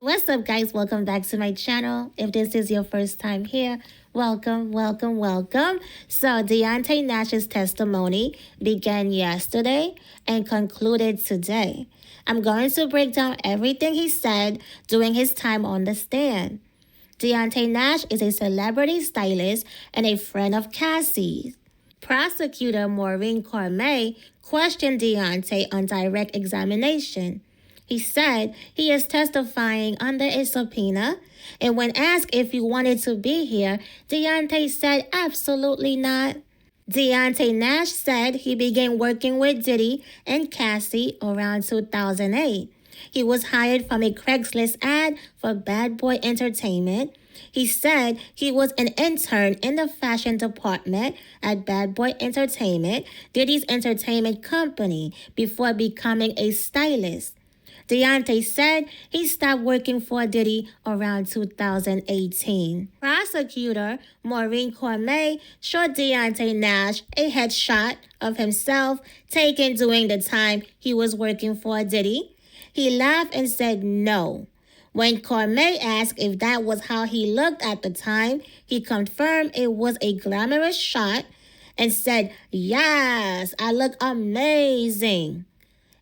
What's up, guys? Welcome back to my channel. If this is your first time here, welcome. So, Deonte Nash's testimony began yesterday and concluded today. I'm going to break down everything he said during his time on the stand. Deonte Nash is a celebrity stylist and a friend of Cassie's. Prosecutor Maureen Cormier questioned Deonte on direct examination. He said he is testifying under a subpoena, and when asked if he wanted to be here, Deonte said absolutely not. Deonte Nash said he began working with Diddy and Cassie around 2008. He was hired from a Craigslist ad for Bad Boy Entertainment. He said he was an intern in the fashion department at Bad Boy Entertainment, Diddy's entertainment company, before becoming a stylist. Deonte said he stopped working for Diddy around 2018. Prosecutor Maureen Cormier showed Deonte Nash a headshot of himself taken during the time he was working for Diddy. He laughed and said no. When Cormier asked if that was how he looked at the time, he confirmed it was a glamorous shot and said, "Yes, I look amazing."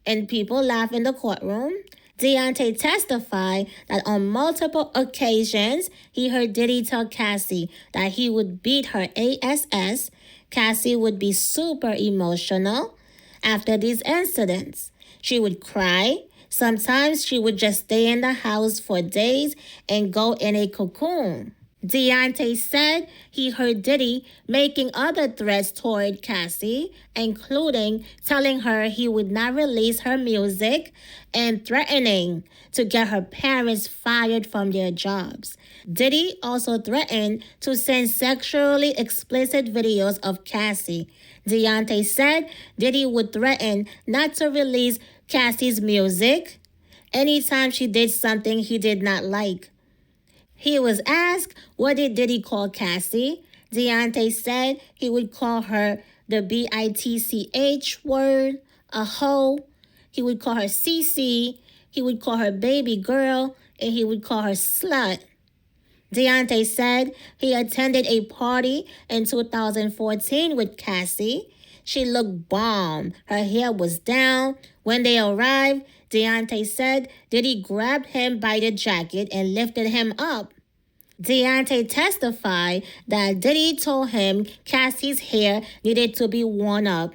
And people laugh in the courtroom. Deonte testified that on multiple occasions he heard Diddy tell Cassie that he would beat her ass. Cassie would be super emotional after these incidents. She would cry. Sometimes she would just stay in the house for days and go in a cocoon. Deonte said he heard Diddy making other threats toward Cassie, including telling her he would not release her music and threatening to get her parents fired from their jobs. Diddy also threatened to send sexually explicit videos of Cassie. Deonte said Diddy would threaten not to release Cassie's music anytime she did something he did not like. He was asked, what did Diddy call Cassie? Deonte said he would call her the bitch word, a hoe. He would call her CC. He would call her baby girl, and he would call her slut. Deonte said he attended a party in 2014 with Cassie. She looked bomb. Her hair was down. When they arrived, Deonte said Diddy grabbed him by the jacket and lifted him up. Deonte testified that Diddy told him Cassie's hair needed to be worn up.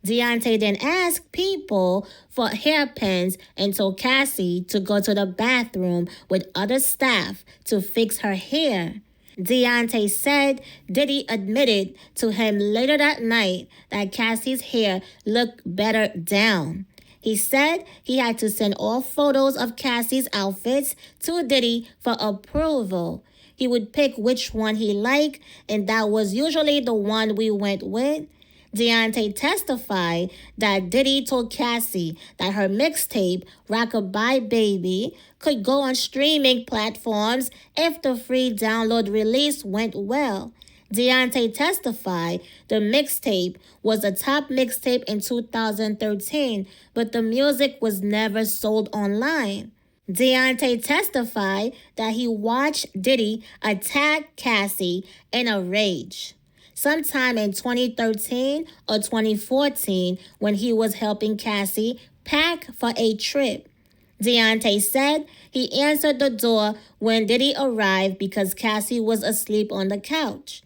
Deonte then asked people for hairpins and told Cassie to go to the bathroom with other staff to fix her hair. Deonte said Diddy admitted to him later that night that Cassie's hair looked better down. He said he had to send all photos of Cassie's outfits to Diddy for approval. He would pick which one he liked, and that was usually the one we went with. Deonte testified that Diddy told Cassie that her mixtape, Rockabye Baby, could go on streaming platforms if the free download release went well. Deonte testified the mixtape was a top mixtape in 2013, but the music was never sold online. Deonte testified that he watched Diddy attack Cassie in a rage sometime in 2013 or 2014 when he was helping Cassie pack for a trip. Deonte said he answered the door when Diddy arrived because Cassie was asleep on the couch.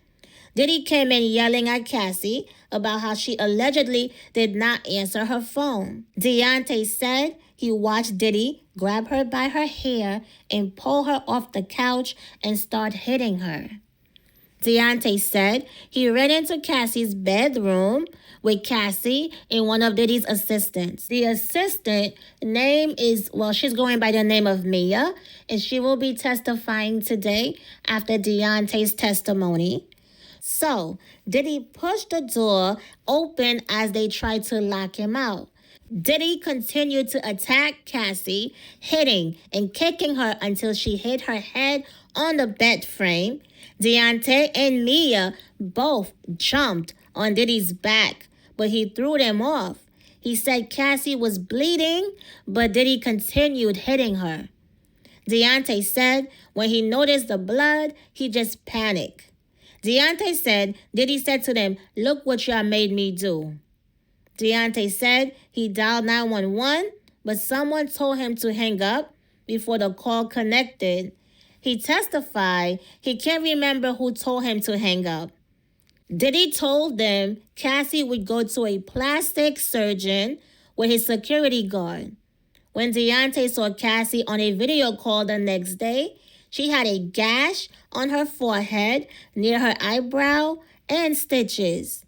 Diddy came in yelling at Cassie about how she allegedly did not answer her phone. Deonte said he watched Diddy grab her by her hair and pull her off the couch and start hitting her. Deonte said he ran into Cassie's bedroom with Cassie and one of Diddy's assistants. The assistant name is, she's going by the name of Mia, and she will be testifying today after Deonte's testimony. So, Diddy pushed the door open as they tried to lock him out. Diddy continued to attack Cassie, hitting and kicking her until she hit her head on the bed frame. Deonte and Mia both jumped on Diddy's back, but he threw them off. He said Cassie was bleeding, but Diddy continued hitting her. Deonte said when he noticed the blood, he just panicked. Deonte said Diddy said to them, "Look what y'all made me do." Deonte said he dialed 911, but someone told him to hang up before the call connected. He testified he can't remember who told him to hang up. Diddy told them Cassie would go to a plastic surgeon with his security guard. When Deonte saw Cassie on a video call the next day, she had a gash on her forehead near her eyebrow and stitches.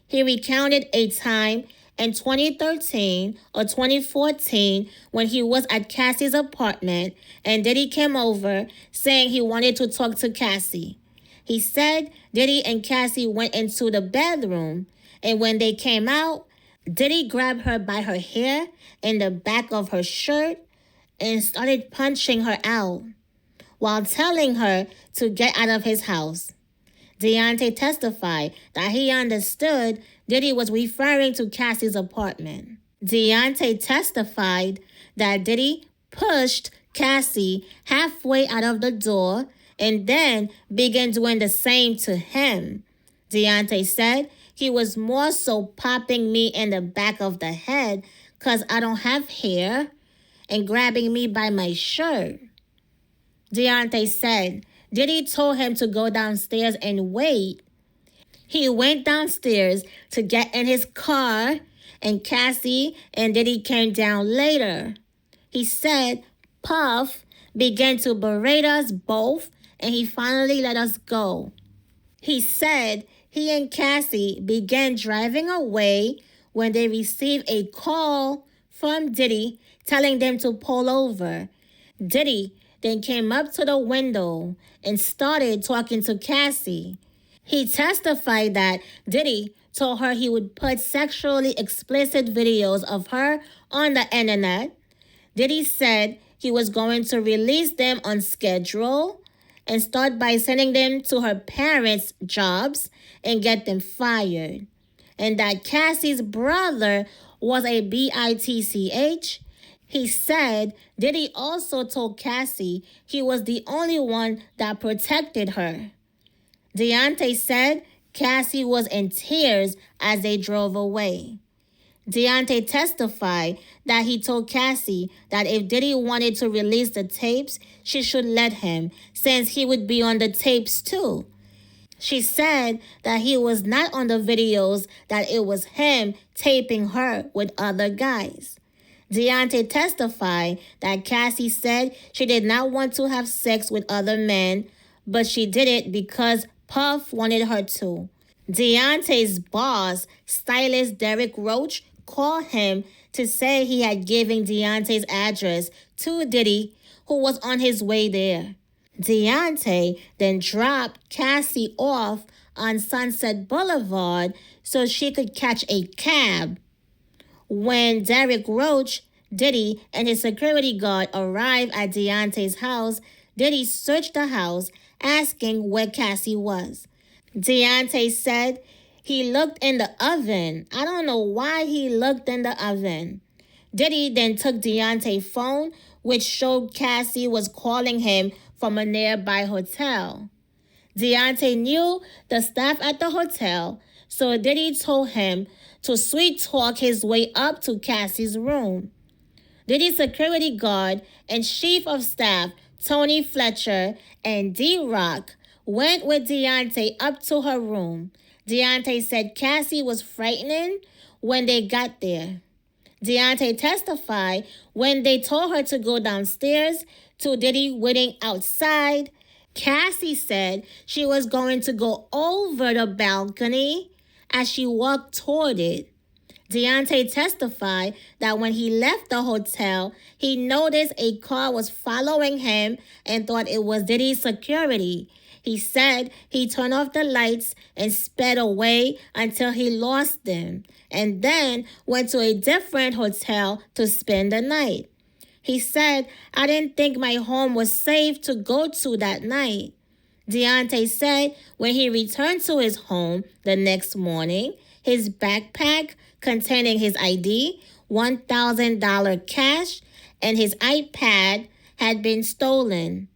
He recounted a time in 2013 or 2014 when he was at Cassie's apartment and Diddy came over saying he wanted to talk to Cassie. He said Diddy and Cassie went into the bedroom, and when they came out, Diddy grabbed her by her hair in the back of her shirt and started punching her out while telling her to get out of his house. Deonte testified that he understood Diddy was referring to Cassie's apartment. Deonte testified that Diddy pushed Cassie halfway out of the door and then began doing the same to him. Deonte said he was more so popping me in the back of the head because I don't have hair and grabbing me by my shirt. Deonte said Diddy told him to go downstairs and wait. He went downstairs to get in his car, and Cassie and Diddy came down later. He said Puff began to berate us both, and he finally let us go. He said he and Cassie began driving away when they received a call from Diddy telling them to pull over. Diddy then came up to the window and started talking to Cassie. He testified that Diddy told her he would put sexually explicit videos of her on the internet. Diddy said he was going to release them on schedule and start by sending them to her parents' jobs and get them fired. And that Cassie's brother was a bitch. He said Diddy also told Cassie he was the only one that protected her. Deonte said Cassie was in tears as they drove away. Deonte testified that he told Cassie that if Diddy wanted to release the tapes, she should let him, since he would be on the tapes too. She said that he was not on the videos, that it was him taping her with other guys. Deonte testified that Cassie said she did not want to have sex with other men, but she did it because Puff wanted her to. Deonte's boss, stylist Derek Roach, called him to say he had given Deonte's address to Diddy, who was on his way there. Deonte then dropped Cassie off on Sunset Boulevard so she could catch a cab. When Derek Roach, Diddy, and his security guard arrived at Deonte's house, Diddy searched the house, asking where Cassie was. Deonte said he looked in the oven. I don't know why he looked in the oven. Diddy then took Deonte's phone, which showed Cassie was calling him from a nearby hotel. Deonte knew the staff at the hotel, so Diddy told him to sweet talk his way up to Cassie's room. Diddy's security guard and chief of staff, Tony Fletcher, and D-Rock went with Deonte up to her room. Deonte said Cassie was frightening when they got there. Deonte testified when they told her to go downstairs to Diddy waiting outside. Cassie said she was going to go over the balcony as she walked toward it. Deonte testified that when he left the hotel, he noticed a car was following him and thought it was Diddy's security. He said he turned off the lights and sped away until he lost them, and then went to a different hotel to spend the night. He said, I didn't think my home was safe to go to that night. Deonte said when he returned to his home the next morning, his backpack containing his ID, $1,000 cash, and his iPad had been stolen.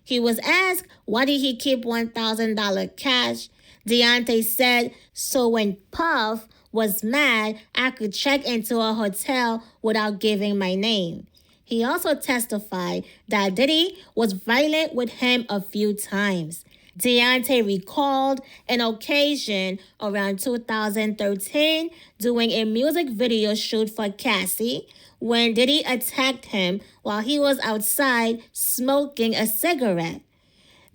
He was asked why did he keep $1,000 cash. Deonte said, so when Puff was mad, I could check into a hotel without giving my name. He also testified that Diddy was violent with him a few times. Deonte recalled an occasion around 2013 doing a music video shoot for Cassie when Diddy attacked him while he was outside smoking a cigarette.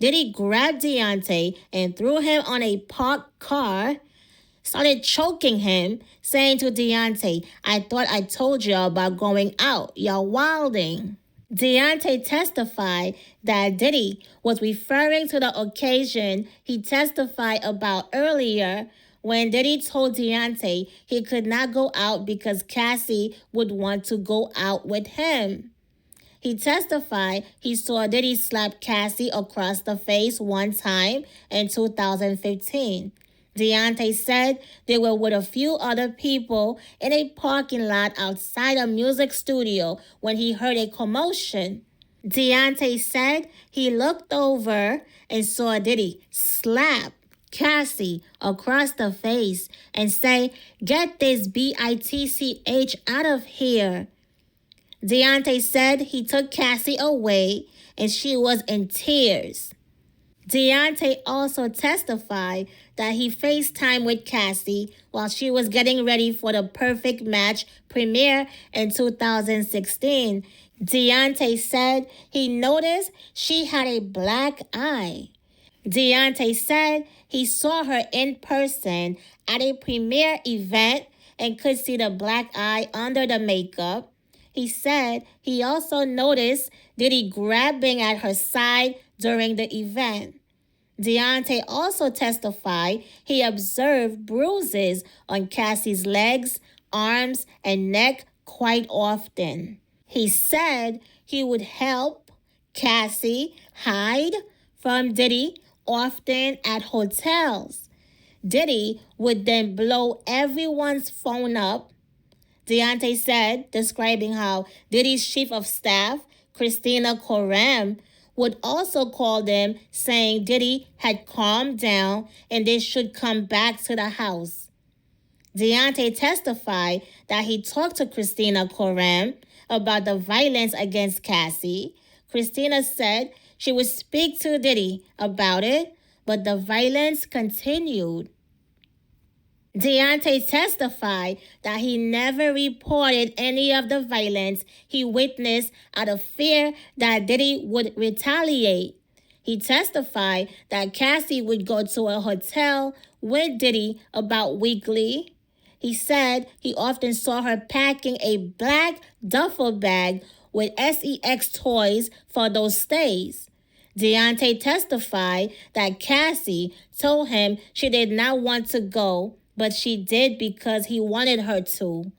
Diddy grabbed Deonte and threw him on a parked car, started choking him, saying to Deonte, I thought I told you about going out. Y'all wilding. Deonte testified that Diddy was referring to the occasion he testified about earlier when Diddy told Deonte he could not go out because Cassie would want to go out with him. He testified he saw Diddy slap Cassie across the face one time in 2015. Deonte said they were with a few other people in a parking lot outside a music studio when he heard a commotion. Deonte said he looked over and saw Diddy slap Cassie across the face and say, get this bitch out of here. Deonte said he took Cassie away and she was in tears. Deonte also testified that he FaceTimed with Cassie while she was getting ready for the Perfect Match premiere in 2016. Deonte said he noticed she had a black eye. Deonte said he saw her in person at a premiere event and could see the black eye under the makeup. He said he also noticed Diddy grabbing at her side during the event. Deonte also testified he observed bruises on Cassie's legs, arms, and neck quite often. He said he would help Cassie hide from Diddy often at hotels. Diddy would then blow everyone's phone up. Deonte said, describing how Diddy's chief of staff, Christina Koram, would also call them saying Diddy had calmed down and they should come back to the house. Deonte testified that he talked to Christina Koram about the violence against Cassie. Christina said she would speak to Diddy about it, but the violence continued. Deonte testified that he never reported any of the violence he witnessed out of fear that Diddy would retaliate. He testified that Cassie would go to a hotel with Diddy about weekly. He said he often saw her packing a black duffel bag with SEX toys for those stays. Deonte testified that Cassie told him she did not want to go, but she did because he wanted her to.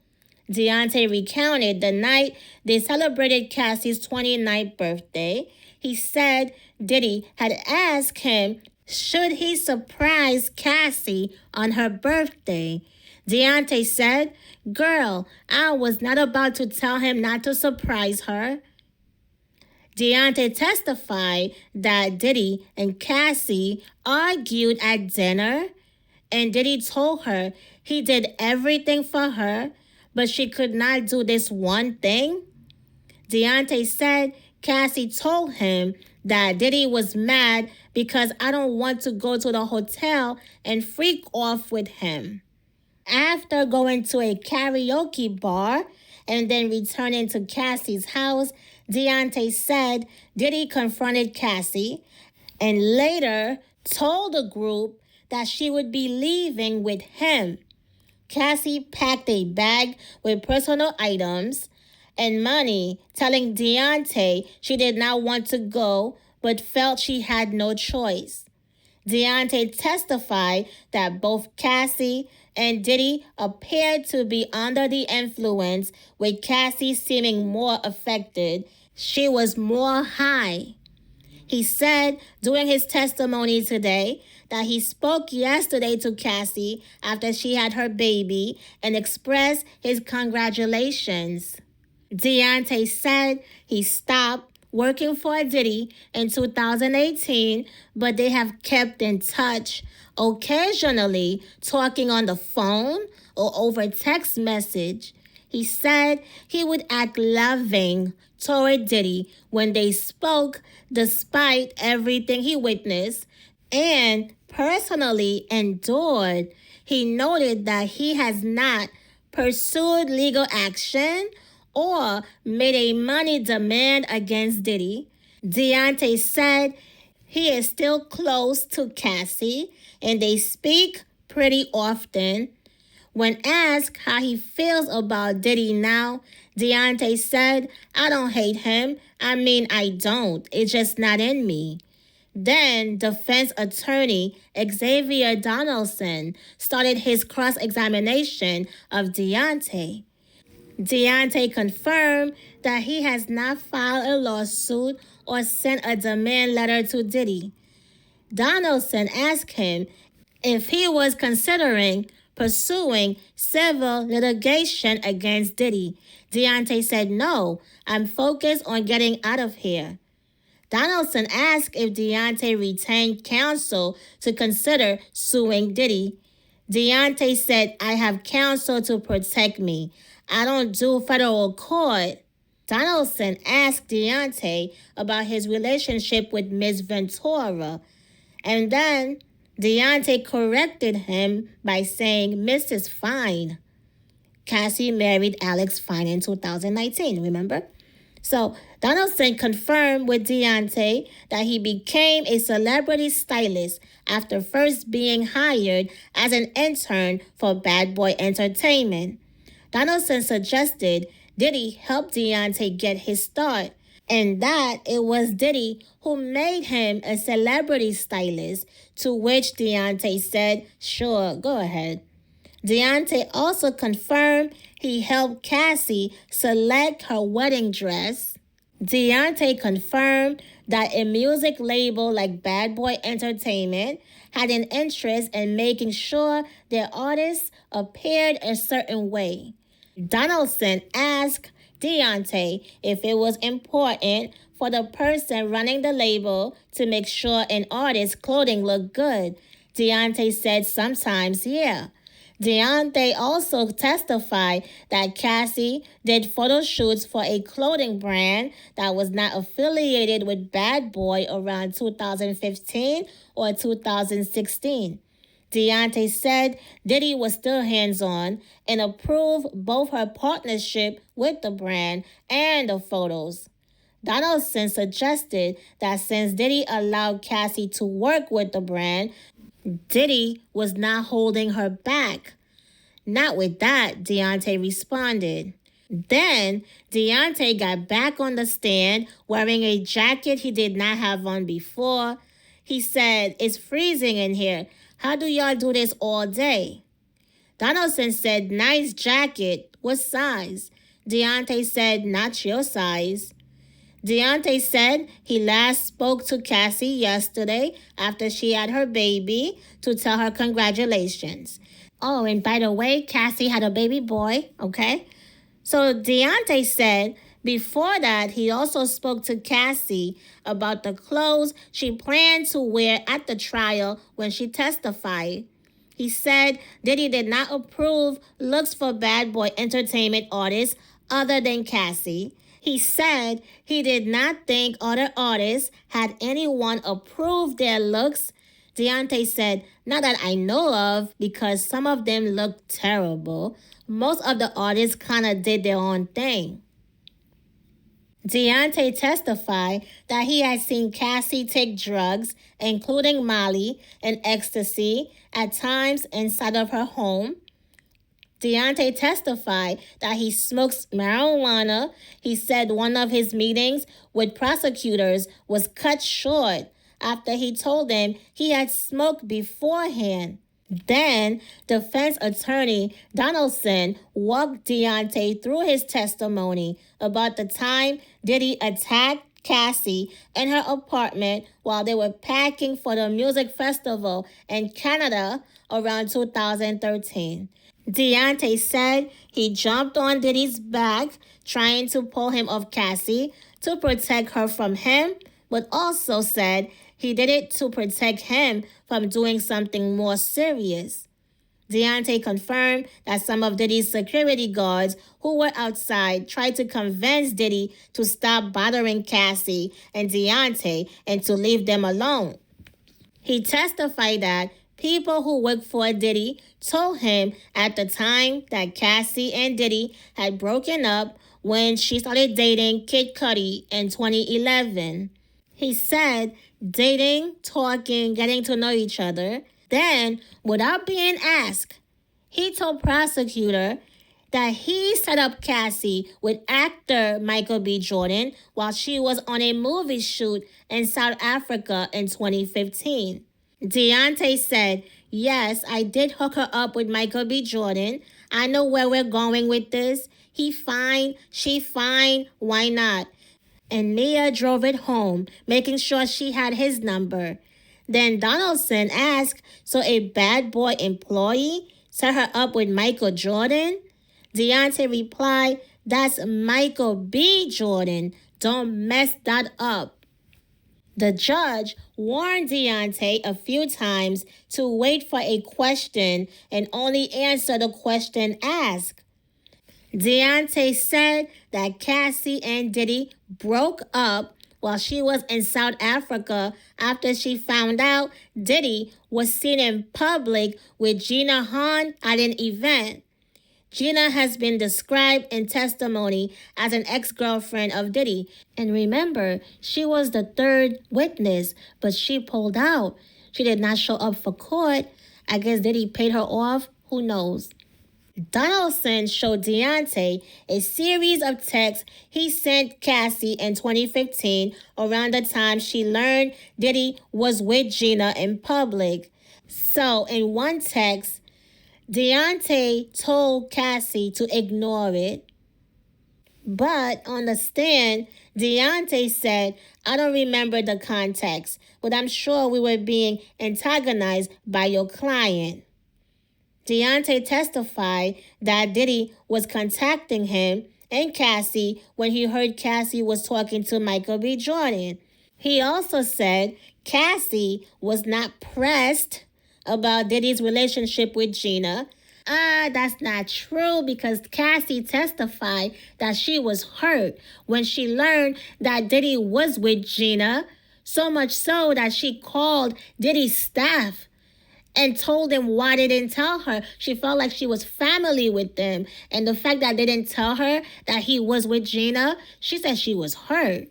Deonte recounted the night they celebrated Cassie's 29th birthday. He said Diddy had asked him should he surprise Cassie on her birthday. Deonte said, girl, I was not about to tell him not to surprise her. Deonte testified that Diddy and Cassie argued at dinner, and Diddy told her he did everything for her, but she could not do this one thing. Deonte said Cassie told him that Diddy was mad because I don't want to go to the hotel and freak off with him. After going to a karaoke bar and then returning to Cassie's house, Deonte said Diddy confronted Cassie and later told the group that she would be leaving with him. Cassie packed a bag with personal items and money, telling Deonte she did not want to go but felt she had no choice. Deonte testified that both Cassie and Diddy appeared to be under the influence, with Cassie seeming more affected. She was more high. He said during his testimony today that he spoke yesterday to Cassie after she had her baby and expressed his congratulations. Deonte said he stopped, working for Diddy in 2018, but they have kept in touch, occasionally talking on the phone or over text message. He said he would act loving toward Diddy when they spoke, despite everything he witnessed and personally endured. He noted that he has not pursued legal action or made a money demand against Diddy. Deonte said he is still close to Cassie and they speak pretty often. When asked how he feels about Diddy now, Deonte said, I don't hate him. I mean, I don't. It's just not in me. Then defense attorney Xavier Donaldson started his cross-examination of Deonte. Deonte confirmed that he has not filed a lawsuit or sent a demand letter to Diddy. Donaldson asked him if he was considering pursuing civil litigation against Diddy. Deonte said, no, I'm focused on getting out of here. Donaldson asked if Deonte retained counsel to consider suing Diddy. Deonte said, I have counsel to protect me. I don't do federal court. Donaldson asked Deonte about his relationship with Ms. Ventura. And then Deonte corrected him by saying Mrs. Fine. Cassie married Alex Fine in 2019, remember? So Donaldson confirmed with Deonte that he became a celebrity stylist after first being hired as an intern for Bad Boy Entertainment. Donaldson suggested Diddy help Deonte get his start, and that it was Diddy who made him a celebrity stylist, to which Deonte said, sure, go ahead. Deonte also confirmed he helped Cassie select her wedding dress. Deonte confirmed that a music label like Bad Boy Entertainment had an interest in making sure their artists appeared a certain way. Donaldson asked Deonte if it was important for the person running the label to make sure an artist's clothing looked good. Deonte said sometimes, yeah. Deonte also testified that Cassie did photo shoots for a clothing brand that was not affiliated with Bad Boy around 2015 or 2016. Deonte said Diddy was still hands-on and approved both her partnership with the brand and the photos. Donaldson suggested that since Diddy allowed Cassie to work with the brand, Diddy was not holding her back. Not with that, Deonte responded. Then Deonte got back on the stand wearing a jacket he did not have on before. He said, it's freezing in here. How do y'all do this all day? Donaldson said, nice jacket. What size? Deonte said, not your size. Deonte said he last spoke to Cassie yesterday after she had her baby to tell her congratulations. Oh, and by the way, Cassie had a baby boy, okay? So Deonte said before that, he also spoke to Cassie about the clothes she planned to wear at the trial when she testified. He said Diddy did not approve looks for Bad Boy Entertainment artists other than Cassie. He said he did not think other artists had anyone approve their looks. Deonte said, not that I know of, because some of them looked terrible. Most of the artists kind of did their own thing. Deonte testified that he had seen Cassie take drugs, including Molly and ecstasy, at times inside of her home. Deonte testified that he smokes marijuana. He said one of his meetings with prosecutors was cut short after he told them he had smoked beforehand. Then, defense attorney Donaldson walked Deonte through his testimony about the time Diddy attacked Cassie in her apartment while they were packing for the music festival in Canada around 2013. Deonte said he jumped on Diddy's back, trying to pull him off Cassie, to protect her from him, but also said he did it to protect him from doing something more serious. Deonte confirmed that some of Diddy's security guards who were outside tried to convince Diddy to stop bothering Cassie and Deonte and to leave them alone. He testified that people who worked for Diddy told him at the time that Cassie and Diddy had broken up when she started dating Kid Cudi in 2011. He said dating, talking, getting to know each other. Then, without being asked, he told prosecutor that he set up Cassie with actor Michael B. Jordan while she was on a movie shoot in South Africa in 2015. Deonte said, "Yes, I did hook her up with Michael B. Jordan. I know where we're going with this. He fine, she fine, why not?" And Nia drove it home, making sure she had his number. Then Donaldson asked, "So a bad boy employee set her up with Michael Jordan?" Deonte replied, "That's Michael B. Jordan. Don't mess that up." The judge warned Deonte a few times to wait for a question and only answer the question asked. Deonte said that Cassie and Diddy broke up while she was in South Africa after she found out Diddy was seen in public with Gina Hahn at an event. Gina has been described in testimony as an ex-girlfriend of Diddy. And remember, she was the third witness, but she pulled out. She did not show up for court. I guess Diddy paid her off. Who knows? Donaldson showed Deonte a series of texts he sent Cassie in 2015 around the time she learned Diddy was with Gina in public. So in one text, Deonte told Cassie to ignore it. But on the stand, Deonte said, "I don't remember the context, but I'm sure we were being antagonized by your client." Deonte testified that Diddy was contacting him and Cassie when he heard Cassie was talking to Michael B. Jordan. He also said Cassie was not pressed about Diddy's relationship with Gina. That's not true because Cassie testified that she was hurt when she learned that Diddy was with Gina, so much so that she called Diddy's staff and told them why they didn't tell her. She felt like she was family with them. And the fact that they didn't tell her that he was with Gina, she said she was hurt.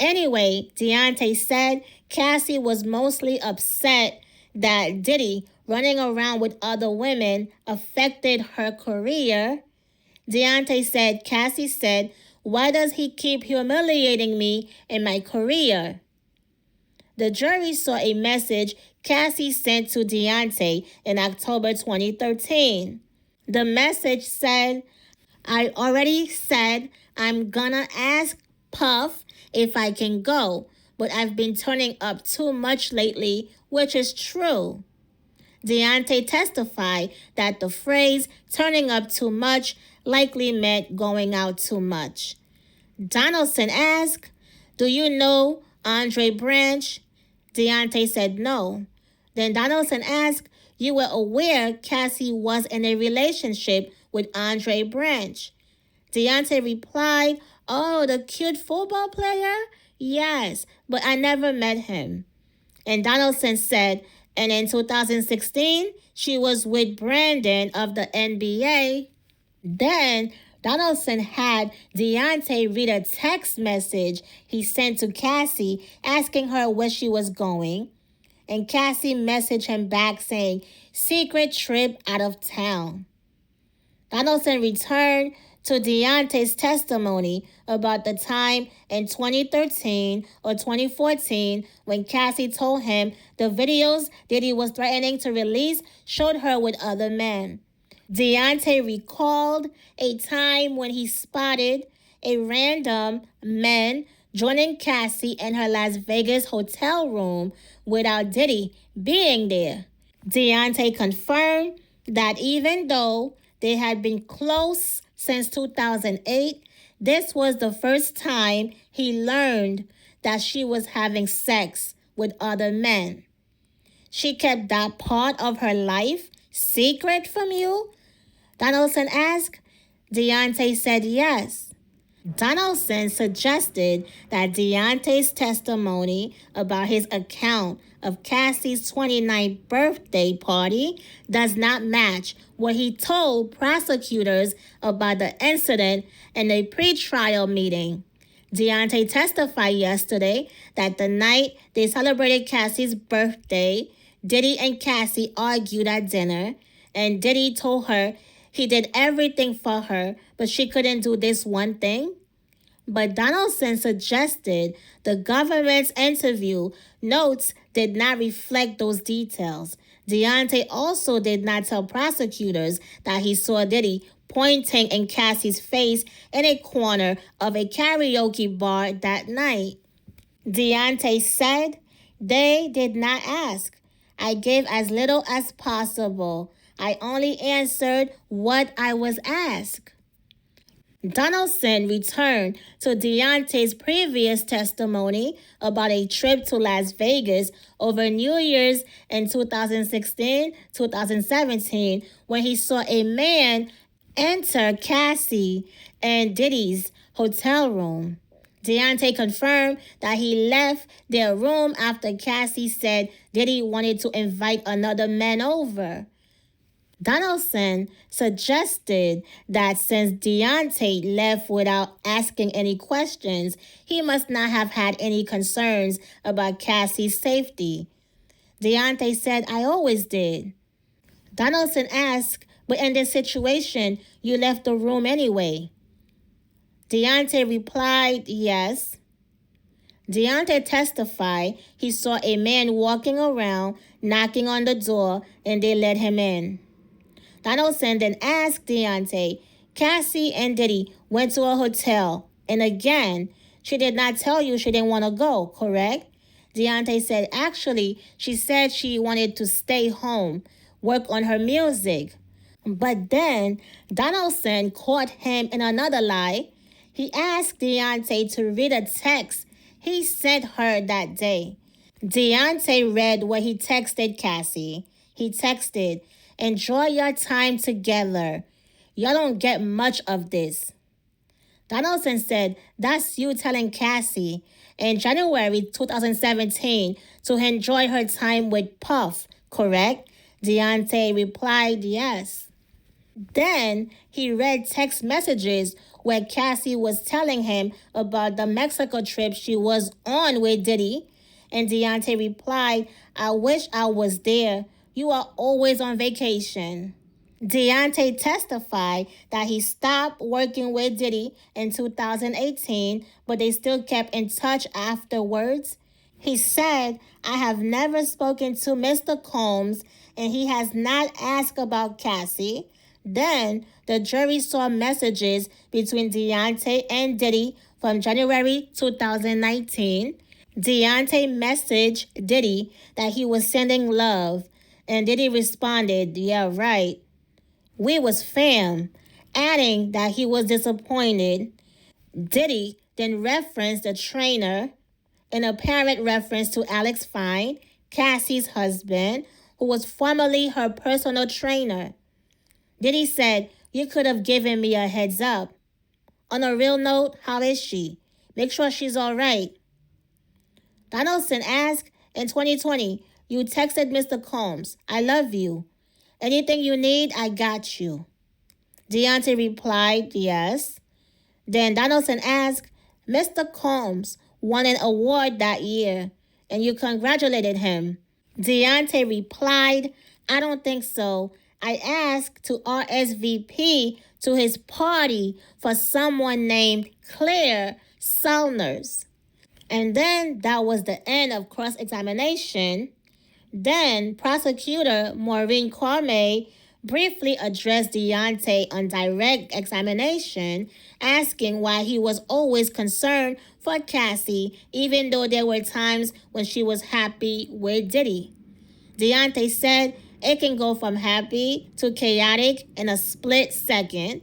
Anyway, Deonte said Cassie was mostly upset that Diddy running around with other women affected her career. Deonte said Cassie said, "Why does he keep humiliating me in my career?" The jury saw a message Cassie sent to Deonte in October 2013. The message said, "I already said I'm gonna ask Puff if I can go, but I've been turning up too much lately," which is true. Deonte testified that the phrase "turning up too much" likely meant going out too much. Donaldson asked, "Do you know Andre Branch?" Deonte said no. Then Donaldson asked, "You were aware Cassie was in a relationship with Andre Branch?" Deonte replied, "Oh, the cute football player? Yes, but I never met him." And Donaldson said, "And in 2016, she was with Brandon of the NBA." Then Donaldson had Deonte read a text message he sent to Cassie asking her where she was going. And Cassie messaged him back saying, "Secret trip out of town." Donaldson returned to Deonte's testimony about the time in 2013 or 2014 when Cassie told him the videos Diddy was threatening to release showed her with other men. Deonte recalled a time when he spotted a random man joining Cassie in her Las Vegas hotel room without Diddy being there. Deonte confirmed that even though they had been close since 2008, This was the first time he learned that she was having sex with other men. She kept that part of her life secret from you? Donaldson asked. Deonte said yes. Donaldson suggested that Deonte's testimony about his account of Cassie's 29th birthday party does not match what he told prosecutors about the incident in a pretrial meeting. Deonte testified yesterday that the night they celebrated Cassie's birthday, Diddy and Cassie argued at dinner, and Diddy told her he did everything for her, but she couldn't do this one thing. But Donaldson suggested the government's interview notes did not reflect those details. Deonte also did not tell prosecutors that he saw Diddy pointing in Cassie's face in a corner of a karaoke bar that night. Deonte said, "They did not ask. I gave as little as possible. I only answered what I was asked." Donaldson returned to Deonte's previous testimony about a trip to Las Vegas over New Year's in 2016-2017 when he saw a man enter Cassie and Diddy's hotel room. Deonte confirmed that he left their room after Cassie said Diddy wanted to invite another man over. Donaldson suggested that since Deonte left without asking any questions, he must not have had any concerns about Cassie's safety. Deonte said, "I always did." Donaldson asked, "But in this situation, you left the room anyway?" Deonte replied, "Yes." Deonte testified he saw a man walking around, knocking on the door, and they let him in. Donaldson then asked Deonte, "Cassie and Diddy went to a hotel, and again, she did not tell you she didn't want to go, correct?" Deonte said, "Actually, she said she wanted to stay home, work on her music." But then Donaldson caught him in another lie. He asked Deonte to read a text he sent her that day. Deonte read what he texted Cassie. He texted, "Enjoy your time together. Y'all don't get much of this." Donaldson said, "That's you telling Cassie in January 2017 to enjoy her time with Puff, correct?" Deonte replied, "Yes." Then he read text messages where Cassie was telling him about the Mexico trip she was on with Diddy, and Deonte replied, "I wish I was there. You are always on vacation." Deonte testified that he stopped working with Diddy in 2018, but they still kept in touch afterwards. He said, "I have never spoken to Mr. Combs, and he has not asked about Cassie." Then the jury saw messages between Deonte and Diddy from January 2019. Deonte messaged Diddy that he was sending love, and Diddy responded, "Yeah, right. We was fam," adding that he was disappointed. Diddy then referenced the trainer, an apparent reference to Alex Fine, Cassie's husband, who was formerly her personal trainer. Diddy said, "You could have given me a heads up. On a real note, how is she? Make sure she's all right." Donaldson asked, "In 2020, you texted Mr. Combs, 'I love you. Anything you need, I got you.'" Deonte replied, "Yes." Then Donaldson asked, "Mr. Combs won an award that year, and you congratulated him." Deonte replied, "I don't think so. I asked to RSVP to his party for someone named Claire Salners." And then that was the end of cross-examination. Then prosecutor Maureen Cormier briefly addressed Deonte on direct examination, asking why he was always concerned for Cassie, even though there were times when she was happy with Diddy. Deonte said, "It can go from happy to chaotic in a split second."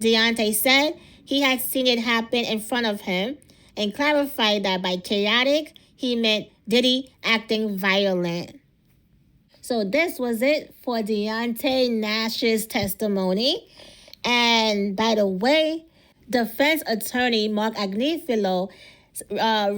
Deonte said he had seen it happen in front of him and clarified that by chaotic, he meant Diddy acting violent. So this was it for Deonte Nash's testimony. And by the way, defense attorney Mark Agnifilo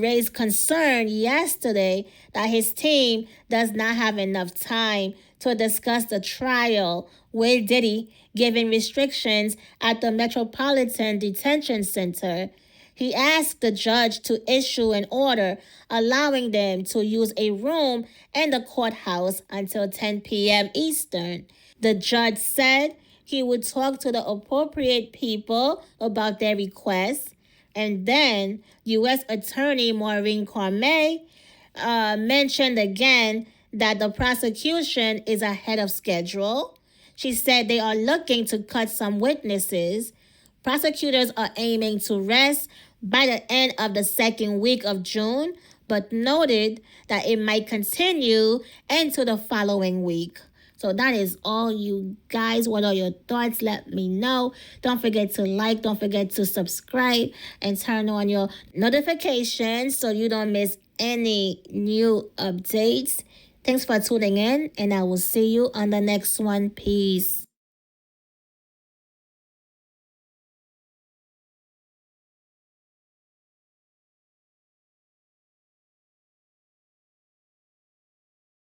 raised concern yesterday that his team does not have enough time to discuss the trial with Diddy, given restrictions at the Metropolitan Detention Center. He asked the judge to issue an order allowing them to use a room in the courthouse until 10 p.m. Eastern. The judge said he would talk to the appropriate people about their request. And then U.S. Attorney Maureen Cormier mentioned again that the prosecution is ahead of schedule. She said they are looking to cut some witnesses. Prosecutors are aiming to rest by the end of the second week of June, but noted that it might continue into the following week. So that is all, you guys. What are your thoughts? Let me know. Don't forget to like, don't forget to subscribe, and turn on your notifications so you don't miss any new updates. Thanks for tuning in, and I will see you on the next one. Peace.